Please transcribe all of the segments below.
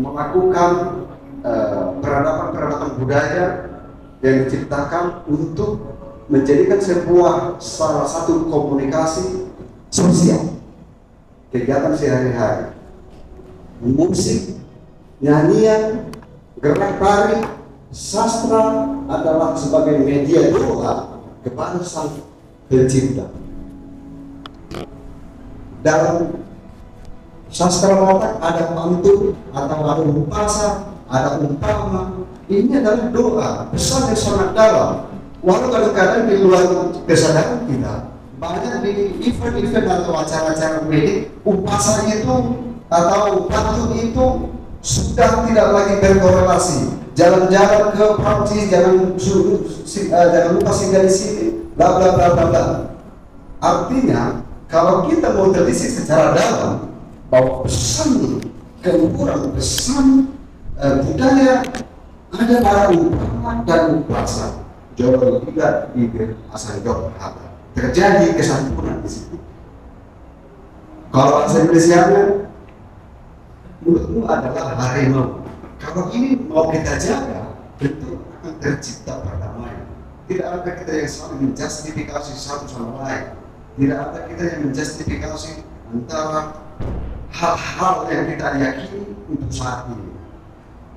melakukan peradaban-peradaban budaya yang diciptakan untuk menjadikan sebuah salah satu komunikasi sosial, kegiatan sehari-hari, musik, nyanyian, gerak tari, sastra adalah sebagai media doa kepada Sang Pencipta. Dalam sastra Batak ada pantun atau ada upasa, ada umpama. Ini adalah doa, pesan yang sangat dalam. Walau kadang-kadang di luar kesadaran kita, banyak di event-event atau acara-acara medik, upasanya itu atau pantun itu sudah tidak lagi berkorelasi. Jalan-jalan ke Prancis, jangan lupa singgah di sini, bla bla bla bla bla. Artinya, kalau kita mau telisik secara dalam bahwa pesan keluhuran, pesan budaya ada pada umpama dan upasa, jauh tidak di asal jauh kata terjadi kesatuan di situ. Kalau bahasa Indonesia menurutmu adalah harimau. Kalau ini mau kita jaga, tentu akan tercipta perdamaian. Tidak ada kita yang saling menjustifikasi satu sama lain. Tidak ada kita yang menjustifikasi antara hal-hal yang kita yakini untuk saat ini.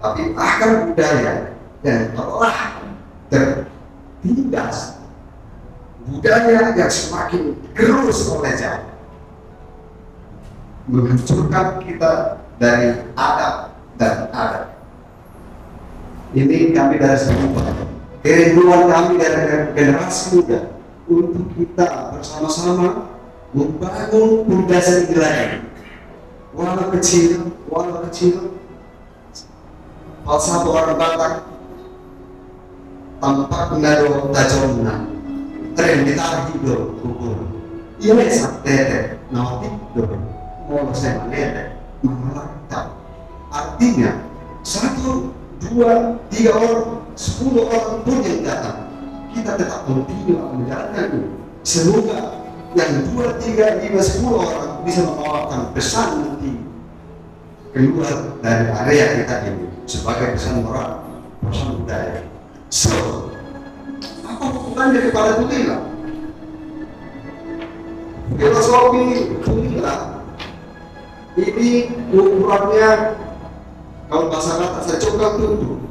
Tapi akar budaya yang telah tertindas, budaya yang semakin gerus oleh zaman, menghancurkan kita dari adab dan adat. Ini kami dari semua kerinduan kami dari generasi muda untuk kita bersama-sama membangun pondasi nilai, walau kecil, falsafah orang Batak tampak menado tajamna tren ditarik do kubur iya tete nauti do mau saya lete mamalak. Artinya 1, 2, 3 orang, 10 orang pun yang datang, kita tetap continue menjalankan itu. Semoga yang 2, 3, 5, 10 orang bisa membawakan pesan nanti keluar dari area kita ini sebagai pesan moral, pesan budaya. So, apa hubungannya kepada Tulila? Filosofi Tulila ini ukurannya, kalau bahasa kata saya coba tunduk.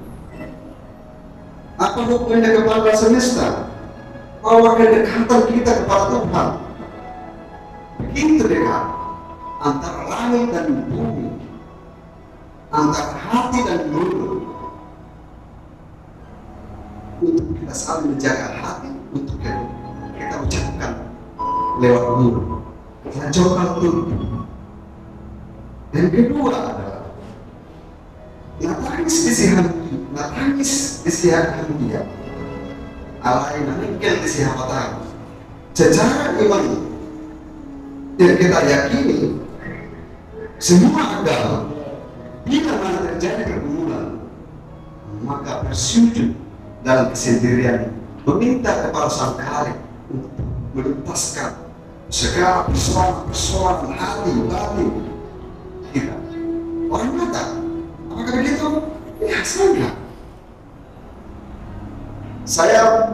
Apa hubungannya kepada semesta? Bahwa kedekatan kita kepada Tuhan begitu dekat, antara langit dan bumi, antara hati dan mulut, untuk kita saling menjaga hati, untuk kita ucapkan lewat mulut. Kita coba tunduk. Dan kedua adalah natangis di sihat dia, alain meninggal di sihat matang. Secara iman yang kita yakini, semua agama bila mana terjadi pergumulan, maka bersujud dalam kesendirian, meminta kepada Sang Khalik untuk menuntaskan segala persoalan hati batin kita. Orang Batak, apakah begitu? Ya, sangat. Saya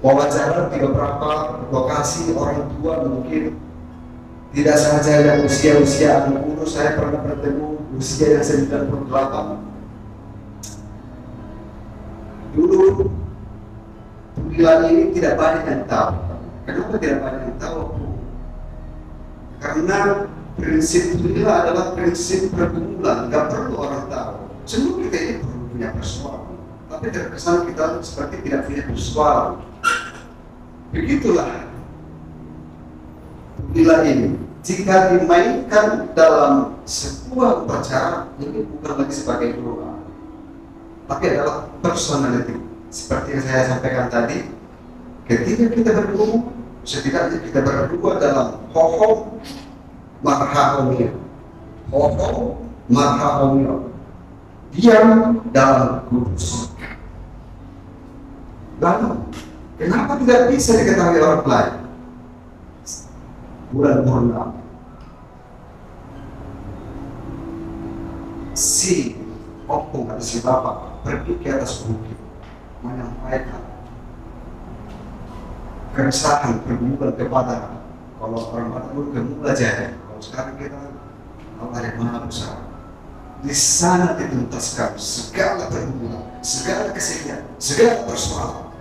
wawancara di beberapa lokasi orang tua, mungkin tidak saja yang usia anak umur. Saya pernah bertemu usia yang 98. Dulu Tulila ini tidak banyak yang tahu. Kenapa tidak banyak yang tahu? Karena prinsip Tulila adalah prinsip pergumulan, nggak perlu orang tahu. Semua kita ini perlu punya persoalan, tapi terkesan kita seperti tidak punya persoalan. Begitulah Tulila ini. Jika dimainkan dalam sebuah upacara, ini bukan lagi sebagai doa, tapi adalah personality. Seperti yang saya sampaikan tadi, ketika kita bergumul, setidaknya kita berdua dalam hohom marhahomia, diam dalam kudus. Lalu, kenapa tidak bisa diketahui orang lain? Bulan purnama, si opung atau si bapak pergi ke atas bukit menyampaikan keresahan berbulan kepada, kalau orang Batak dulu gemula aja, kalau sekarang kita ada mana besar. Di sana dituntaskan segala pergumulan, segala kesedihan, segala persoalan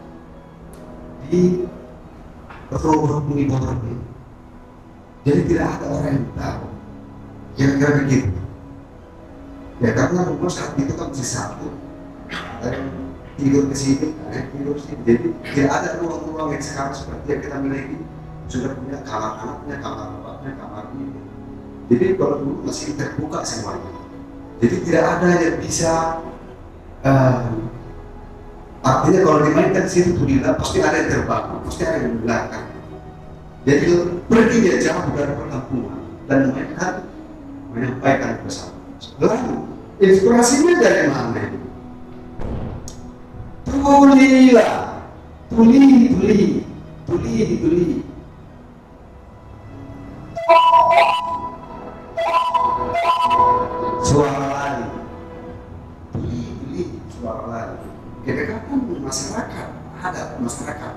di roh ini. Jadi tidak ada orang yang tahu, kira-kira begitu. Ya karena rumah saat itu kan masih satu, ada yang tidur ke sini, ada yang tidur sini. Jadi tidak ada ruang-ruang yang sekarang seperti yang kita miliki, sudah punya kamar anaknya, kamar bapaknya, kamar ini. Jadi kalau dulu masih terbuka semuanya. Jadi tidak ada yang bisa, artinya kalau dimainkan di situ tidak, pasti ada yang terbang, pasti ada yang belakang. Jadi pergi dia jauh dari perkampungan dan menyampaikan pesan. Lalu inspirasinya dari mana? Tulilah, tuli. Suara lari, suara lari. Kedekatan masyarakat, ada masyarakat.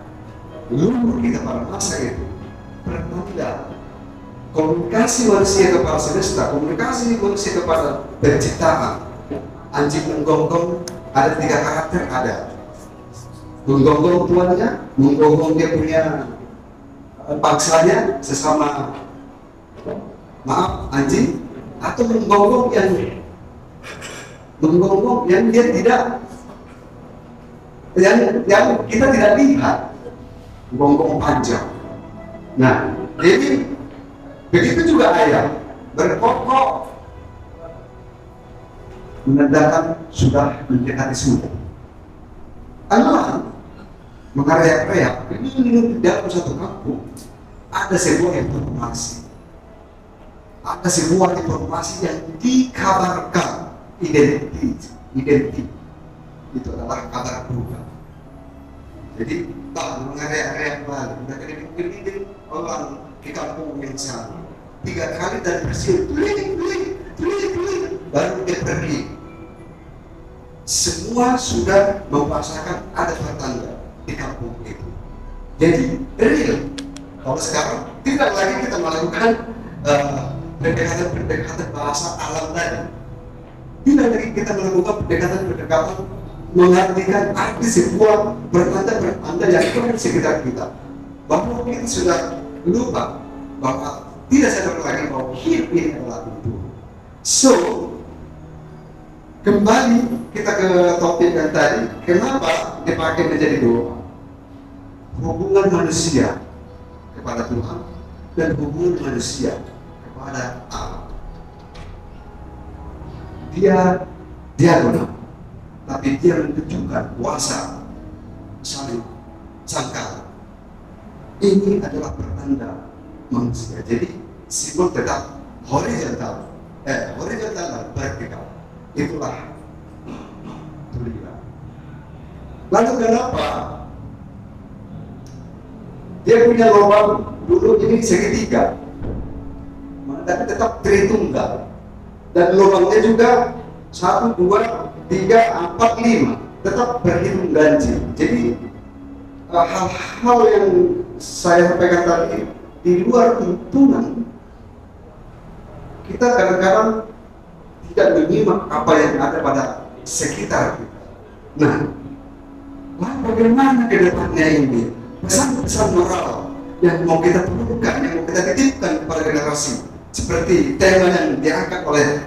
Luhur kita pada masa itu bertanda komunikasi manusia kepada semesta, komunikasi manusia kepada penciptaan. Anjing menggonggong ada 3 karakter, ada menggonggong tuannya, menggonggong dia punya pangsanya sesama anjing, atau menggonggong yang dia tidak, yang kita tidak lihat, gonggong panjang. Nah, jadi begitu juga ayam berkokok menandakan sudah mendekati surga. Allah mengayak-ayak ini di dalam satu kampung ada sebuah informasi. Ada sebuah informasi yang dikabarkan identik itu adalah kabar buruk. Jadi tak mengayak-ayak balik, mereka dipikir orang di kampung yang sama 3 kali dan bersiul baru dia pergi. Semua sudah merasakan ada pertanda di kampung itu. Jadi real. Kalau sekarang tidak lagi kita melakukan pendekatan bahasa alam tadi. Tidak lagi kita melakukan pendekatan mengartikan arti sebuah pertanda yang ada di sekitar kita. Bahwa kita sudah lupa bahwa tidak sadar lagi bahwa hidup ini adalah itu. So, kembali kita ke topik yang tadi, kenapa dipakai menjadi doa? Hubungan manusia kepada Tuhan dan hubungan manusia kepada Allah. Dia diagonal, tapi dia menunjukkan kuasa saling sangkal. Ini adalah pertanda manusia. Jadi simbol tetap horizontal dan vertikal. Itulah tulisan. Lalu kenapa dia punya lubang dulu ini segitiga, tapi tetap tritunggal, dan lubangnya juga 1, 2, 3, 4, 5 tetap berhitung ganjil. Jadi hal-hal yang saya sampaikan tadi di luar tuntunan, kita kadang-kadang tidak menyimak apa yang ada pada sekitar kita. Nah, bagaimana ke depannya ini? Pesan-pesan moral yang mau kita perlukan, yang mau kita titipkan kepada generasi, seperti tema yang diangkat oleh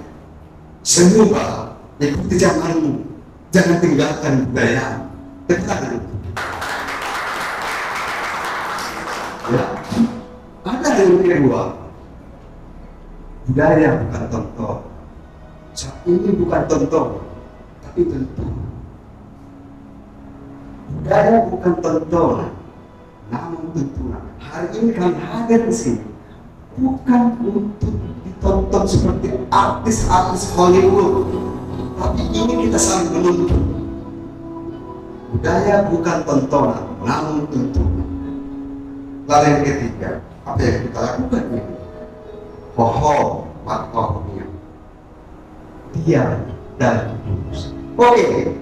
semua, ikuti zamanmu, jangan tinggalkan budaya. Betul. Ya. Ada yang kedua, budaya bukan tonton. Saat ini bukan tonton, tapi tentu. Budaya bukan tontonan, namun tentunan. Hari ini kami hadir di sini bukan untuk ditonton seperti artis-artis Hollywood, tapi ini kita saling menuntut. Budaya bukan tontonan, namun tentunan. Lalu yang ketiga, apa yang kita lakukan ini? Hoho, patohnya. dia dan tulus. Oke,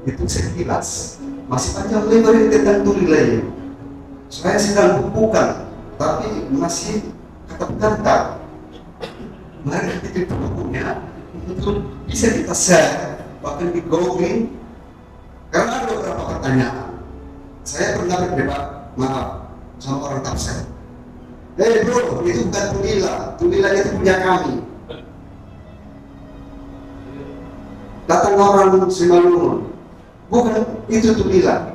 itu sekilas. Masih panjang lebar ini tentang Tulila ini. Saya sedang bukan, tapi masih kata-kata. Mari kita bukunya untuk bisa kita share, bahkan di googling. Karena ada beberapa pertanyaan. Saya pernah berdebat, maaf, sama orang tafsir. Bro, itu bukan Tulila. Tulila itu punya kami. Datang orang Simalungun, bukan itu Tulila.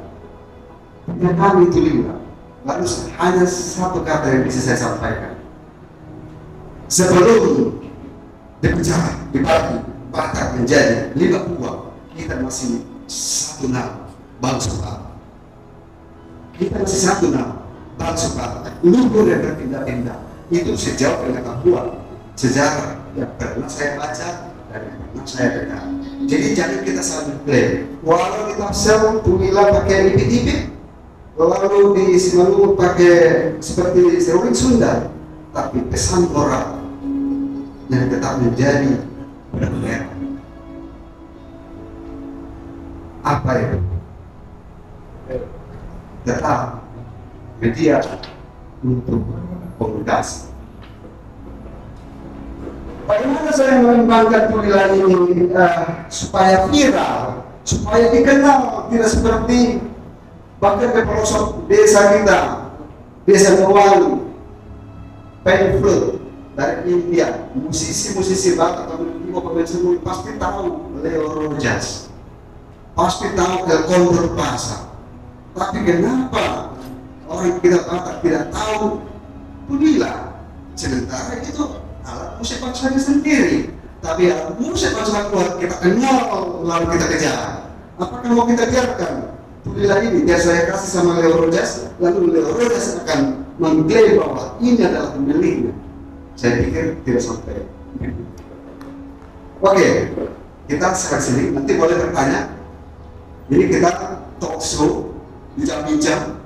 Punya kami Tulila. Lalu hanya satu kata yang bisa saya sampaikan. Sebelum dipecah, dibagi, bahkan menjadi 5 buah, kita masih satu nama, bangsa Batak. Kita masih satu nama, bangsa Batak. Luhur yang berpindah-pindah. Itu sejauh pengetahuan sejarah yang pernah saya baca dan yang pernah saya dengar. Jadi jangan kita saling klaim. Walau kita sel Tulila pakai ipit-ipit, lalu di Simalungun pakai seperti seruling Sunda, tapi pesan moral yang tetap menjadi benar. Apa itu? Tetap media untuk komunikasi. Bagaimana saya mengembangkan Tulila ini supaya viral, supaya dikenal, tidak seperti bahkan ke pelosok desa kita, desa Nurwani, Penflut dari India, musisi-musisi Batak atau pemain seni pasti tahu Leo Rojas, pasti tahu El Condor Pasar. Tapi kenapa orang kita Batak tidak tahu Tulila? Sementara itu alat musik bangsa sendiri, tapi alat musik bangsa keluar kita kenal lalu kita kejar. Apakah mau kita biarkan Tulila ini biar saya kasih sama Leo Rojas, lalu Leo Rojas akan mengklaim bahwa ini adalah miliknya? Saya pikir tidak sampai. Oke, kita sekarang sini nanti boleh bertanya. Ini kita talk show, bincang-bincang